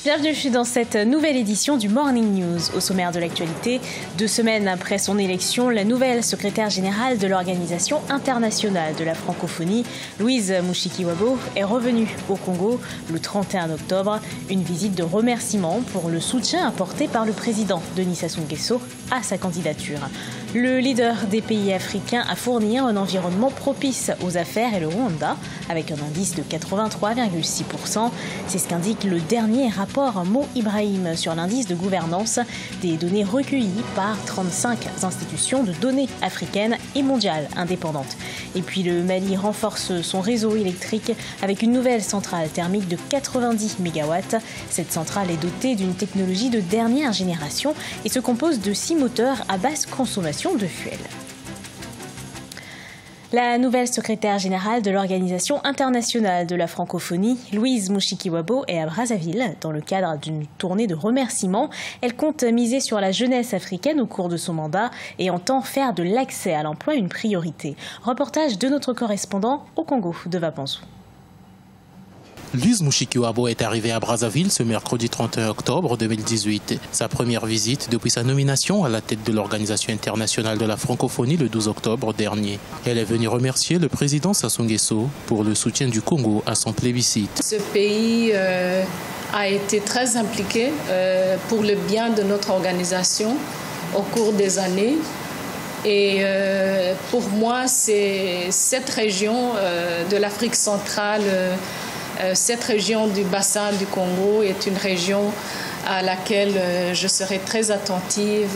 Bienvenue dans cette nouvelle édition du Morning News. Au sommaire de l'actualité, 2 semaines après son élection, la nouvelle secrétaire générale de l'Organisation internationale de la francophonie, Louise Mushikiwabo, est revenue au Congo le 31 octobre. Une visite de remerciement pour le soutien apporté par le président Denis Sassou Nguesso à sa candidature. Le leader des pays africains a fourni un environnement propice aux affaires et le Rwanda, avec un indice de 83,6%. C'est ce qu'indique le dernier rapport Mo Ibrahim sur l'indice de gouvernance, des données recueillies par 35 institutions de données africaines et mondiales indépendantes. Et puis le Mali renforce son réseau électrique avec une nouvelle centrale thermique de 90 MW. Cette centrale est dotée d'une technologie de dernière génération et se compose de 6 moteurs à basse consommation de fuel. La nouvelle secrétaire générale de l'Organisation internationale de la francophonie, Louise Mushikiwabo, est à Brazzaville dans le cadre d'une tournée de remerciements. Elle compte miser sur la jeunesse africaine au cours de son mandat et entend faire de l'accès à l'emploi une priorité. Reportage de notre correspondant au Congo, de Vapansou. Louise Mushikiwabo est arrivée à Brazzaville ce mercredi 31 octobre 2018. Sa première visite depuis sa nomination à la tête de l'Organisation internationale de la francophonie le 12 octobre dernier. Elle est venue remercier le président Sassou Nguesso pour le soutien du Congo à son plébiscite. Ce pays a été très impliqué pour le bien de notre organisation au cours des années. Et pour moi, c'est cette région de l'Afrique centrale. Cette région du bassin du Congo est une région à laquelle je serai très attentive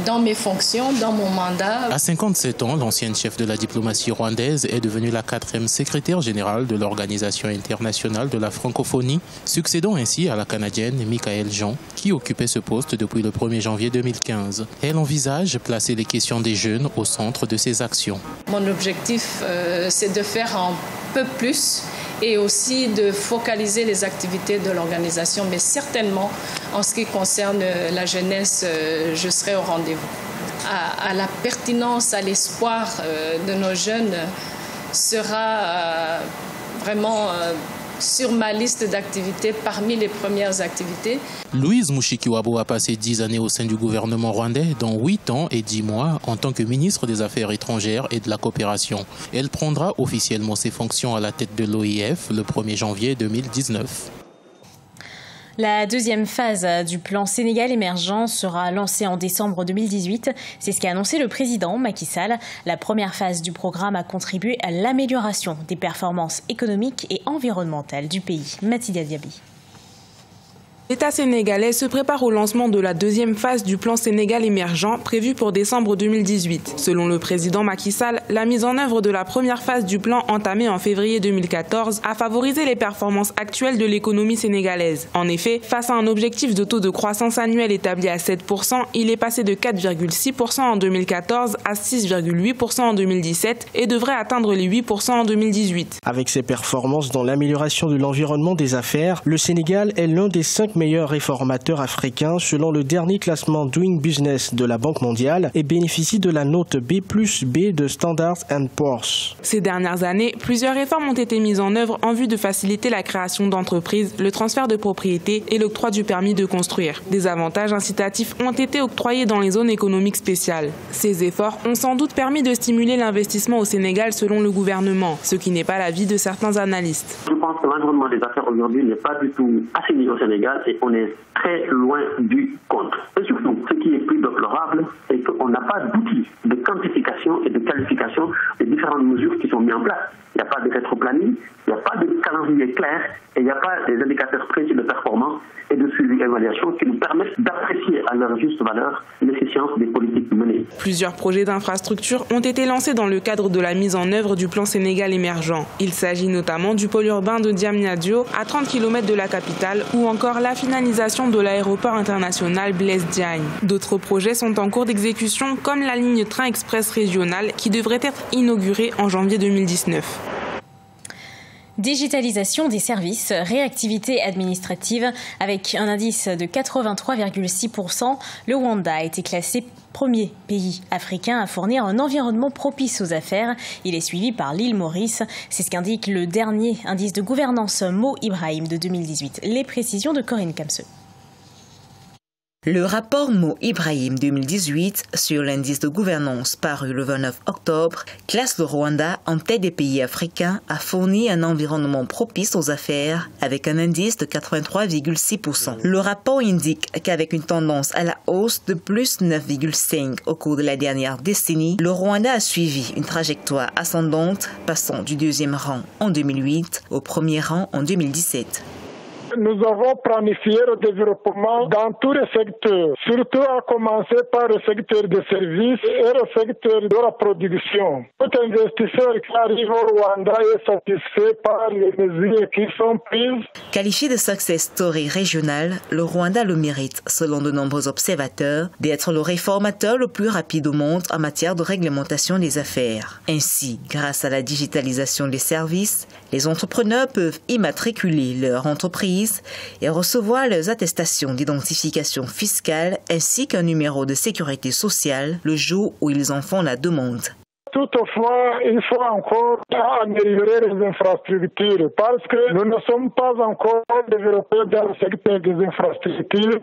dans mes fonctions, dans mon mandat. À 57 ans, l'ancienne chef de la diplomatie rwandaise est devenue la 4e secrétaire générale de l'Organisation internationale de la francophonie, succédant ainsi à la Canadienne Michaëlle Jean, qui occupait ce poste depuis le 1er janvier 2015. Elle envisage placer les questions des jeunes au centre de ses actions. Mon objectif, c'est de faire un peu plus et aussi de focaliser les activités de l'organisation, mais certainement en ce qui concerne la jeunesse, je serai au rendez-vous. À la pertinence, à l'espoir de nos jeunes sera vraiment sur ma liste d'activités, parmi les premières activités. Louise Mushikiwabo a passé 10 années au sein du gouvernement rwandais, dont 8 ans et 10 mois en tant que ministre des Affaires étrangères et de la coopération. Elle prendra officiellement ses fonctions à la tête de l'OIF le 1er janvier 2019. La deuxième phase du plan Sénégal émergent sera lancée en décembre 2018. C'est ce qu'a annoncé le président Macky Sall. La première phase du programme a contribué à l'amélioration des performances économiques et environnementales du pays. Mathilda Diaby. L'État sénégalais se prépare au lancement de la deuxième phase du plan Sénégal émergent prévu pour décembre 2018. Selon le président Macky Sall, la mise en œuvre de la première phase du plan entamée en février 2014 a favorisé les performances actuelles de l'économie sénégalaise. En effet, face à un objectif de taux de croissance annuel établi à 7%, il est passé de 4,6% en 2014 à 6,8% en 2017 et devrait atteindre les 8% en 2018. Avec ses performances dans l'amélioration de l'environnement des affaires, le Sénégal est l'un des 5 meilleurs réformateurs africains selon le dernier classement Doing Business de la Banque mondiale et bénéficie de la note B+B de Standard & Poor's. Ces dernières années, plusieurs réformes ont été mises en œuvre en vue de faciliter la création d'entreprises, le transfert de propriété et l'octroi du permis de construire. Des avantages incitatifs ont été octroyés dans les zones économiques spéciales. Ces efforts ont sans doute permis de stimuler l'investissement au Sénégal selon le gouvernement, ce qui n'est pas l'avis de certains analystes. Je pense que l'environnement des affaires aujourd'hui n'est pas du tout assaini au Sénégal. Et on est très loin du compte. Et surtout, ce qui est plus déplorable, c'est qu'on n'a pas d'outils de quantification et de qualification des différentes mesures qui sont mises en place. Il n'y a pas de rétroplanning, il n'y a pas de calendrier clair et il n'y a pas des indicateurs précis de performance et de suivi et d'évaluation qui nous permettent d'apprécier à leur juste valeur l'efficience des politiques menées. Plusieurs projets d'infrastructures ont été lancés dans le cadre de la mise en œuvre du plan Sénégal émergent. Il s'agit notamment du pôle urbain de Diamniadio à 30 km de la capitale ou encore la finalisation de l'aéroport international Blaise Diagne. D'autres projets sont en cours d'exécution comme la ligne train express régionale qui devrait être inaugurée en janvier 2019. Digitalisation des services, réactivité administrative. Avec un indice de 83,6%, le Rwanda a été classé premier pays africain à fournir un environnement propice aux affaires. Il est suivi par l'île Maurice. C'est ce qu'indique le dernier indice de gouvernance Mo Ibrahim de 2018. Les précisions de Corinne Kamseux. Le rapport Mo Ibrahim 2018 sur l'indice de gouvernance paru le 29 octobre classe le Rwanda en tête des pays africains à fournir un environnement propice aux affaires avec un indice de 83,6%. Le rapport indique qu'avec une tendance à la hausse de plus 9,5 au cours de la dernière décennie, le Rwanda a suivi une trajectoire ascendante passant du deuxième rang en 2008 au premier rang en 2017. Nous avons planifié le développement dans tous les secteurs, surtout à commencer par le secteur des services et le secteur de la production. Tout investisseur qui arrive au Rwanda est satisfait par les mesures qui sont prises. Qualifié de success story régional, le Rwanda le mérite, selon de nombreux observateurs, d'être le réformateur le plus rapide au monde en matière de réglementation des affaires. Ainsi, grâce à la digitalisation des services, les entrepreneurs peuvent immatriculer leur entreprise et recevoir leurs attestations d'identification fiscale ainsi qu'un numéro de sécurité sociale le jour où ils en font la demande. Toutefois, il faut encore améliorer les infrastructures parce que nous ne sommes pas encore développés dans le secteur des infrastructures,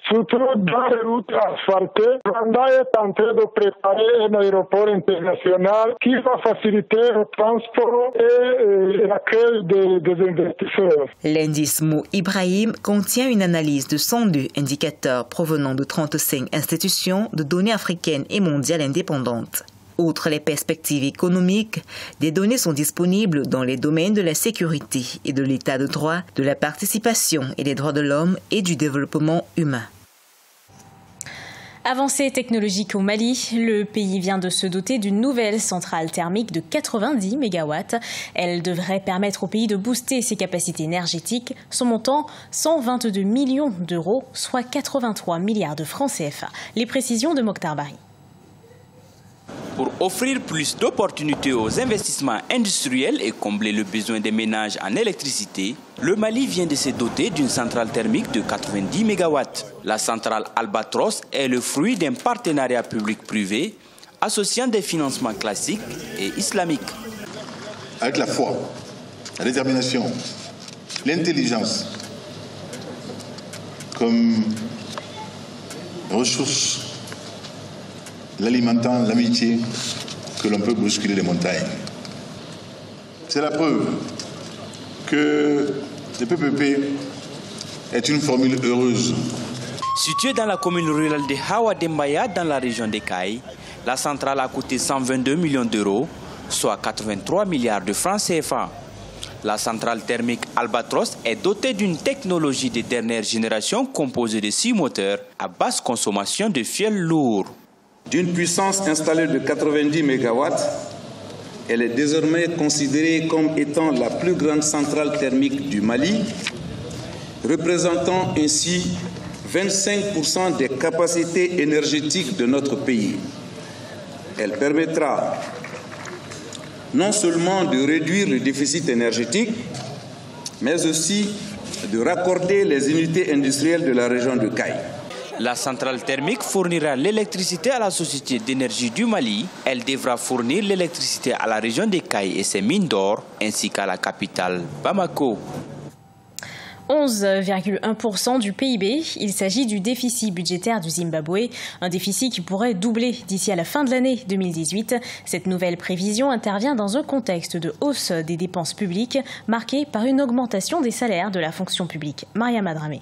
surtout dans les routes asphaltées. Le Rwanda est en train de préparer un aéroport international qui va faciliter le transport et l'accueil des investisseurs. L'indice Mo Ibrahim contient une analyse de 102 indicateurs provenant de 35 institutions de données africaines et mondiales indépendantes. Outre les perspectives économiques, des données sont disponibles dans les domaines de la sécurité et de l'état de droit, de la participation et des droits de l'homme et du développement humain. Avancée technologique au Mali, le pays vient de se doter d'une nouvelle centrale thermique de 90 MW. Elle devrait permettre au pays de booster ses capacités énergétiques. Son montant, 122 millions d'euros, soit 83 milliards de francs CFA. Les précisions de Mokhtar Bari. Pour offrir plus d'opportunités aux investissements industriels et combler le besoin des ménages en électricité, le Mali vient de se doter d'une centrale thermique de 90 MW. La centrale Albatros est le fruit d'un partenariat public-privé associant des financements classiques et islamiques. Avec la foi, la détermination, l'intelligence comme ressource, l'alimentant, l'amitié, que l'on peut bousculer les montagnes. C'est la preuve que le PPP est une formule heureuse. Située dans la commune rurale de Hawa Dembaya, dans la région des Cailles, la centrale a coûté 122 millions d'euros, soit 83 milliards de francs CFA. La centrale thermique Albatros est dotée d'une technologie de dernière génération composée de 6 moteurs à basse consommation de fioul lourd. D'une puissance installée de 90 MW, elle est désormais considérée comme étant la plus grande centrale thermique du Mali, représentant ainsi 25% des capacités énergétiques de notre pays. Elle permettra non seulement de réduire le déficit énergétique, mais aussi de raccorder les unités industrielles de la région de Caille. La centrale thermique fournira l'électricité à la Société d'énergie du Mali. Elle devra fournir l'électricité à la région des Cailles et ses mines d'or, ainsi qu'à la capitale Bamako. 11,1% du PIB. Il s'agit du déficit budgétaire du Zimbabwe, un déficit qui pourrait doubler d'ici à la fin de l'année 2018. Cette nouvelle prévision intervient dans un contexte de hausse des dépenses publiques marqué par une augmentation des salaires de la fonction publique. Maria Madramé.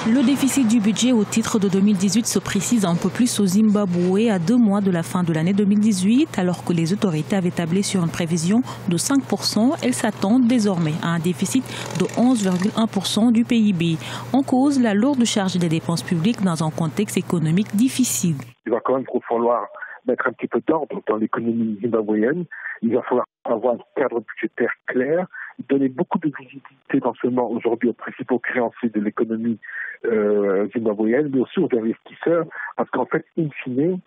Le déficit du budget au titre de 2018 se précise un peu plus au Zimbabwe à 2 mois de la fin de l'année 2018, alors que les autorités avaient tablé sur une prévision de 5%. Elles s'attendent désormais à un déficit de 11,1% du PIB. En cause, la lourde charge des dépenses publiques dans un contexte économique difficile. Il va quand même falloir mettre un petit peu d'ordre dans l'économie zimbabwéenne. Il va falloir avoir un cadre budgétaire clair, donner beaucoup de visibilité non seulement aujourd'hui aux principaux créanciers de l'économie zimbabwéenne, mais aussi aux investisseurs, parce qu'en fait, in fine,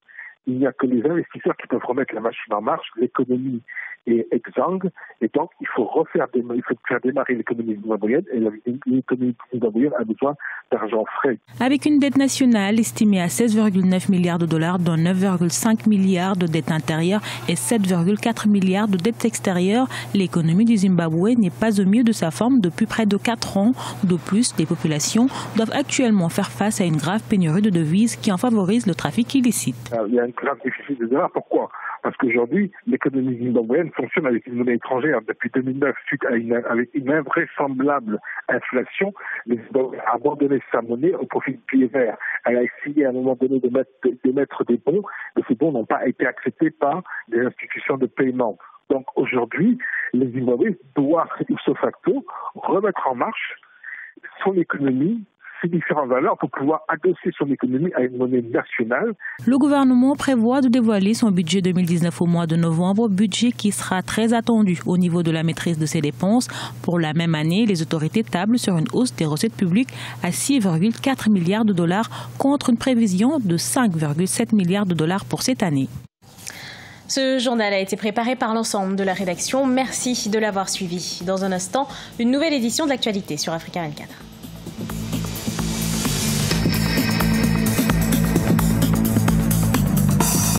il n'y a que les investisseurs qui peuvent remettre la machine en marche. L'économie est exsangue et donc il faut faire démarrer l'économie zimbabwéenne et l'économie zimbabwéenne a besoin d'argent frais. Avec une dette nationale estimée à 16,9 milliards de dollars, dont 9,5 milliards de dettes intérieures et 7,4 milliards de dettes extérieures, l'économie du Zimbabwe n'est pas au mieux de sa forme depuis près de 4 ans. De plus, les populations doivent actuellement faire face à une grave pénurie de devises qui en favorise le trafic illicite. Il y a un grave déficit de dollars. Pourquoi ? Parce qu'aujourd'hui, l'économie zimbabwéenne fonctionne avec une monnaie étrangère. Depuis 2009, suite à avec une invraisemblable inflation, le Zimbabwe a abandonné sa monnaie au profit du billet vert. Elle a essayé à un moment donné d'émettre des bons, mais ces bons n'ont pas été acceptés par les institutions de paiement. Donc aujourd'hui, le Zimbabwe doit, ipso facto, remettre en marche son économie, ses différentes valeurs pour pouvoir adosser son économie à une monnaie nationale. Le gouvernement prévoit de dévoiler son budget 2019 au mois de novembre, budget qui sera très attendu au niveau de la maîtrise de ses dépenses. Pour la même année, les autorités tablent sur une hausse des recettes publiques à 6,4 milliards de dollars contre une prévision de 5,7 milliards de dollars pour cette année. Ce journal a été préparé par l'ensemble de la rédaction. Merci de l'avoir suivi. Dans un instant, une nouvelle édition de l'actualité sur Africa 24.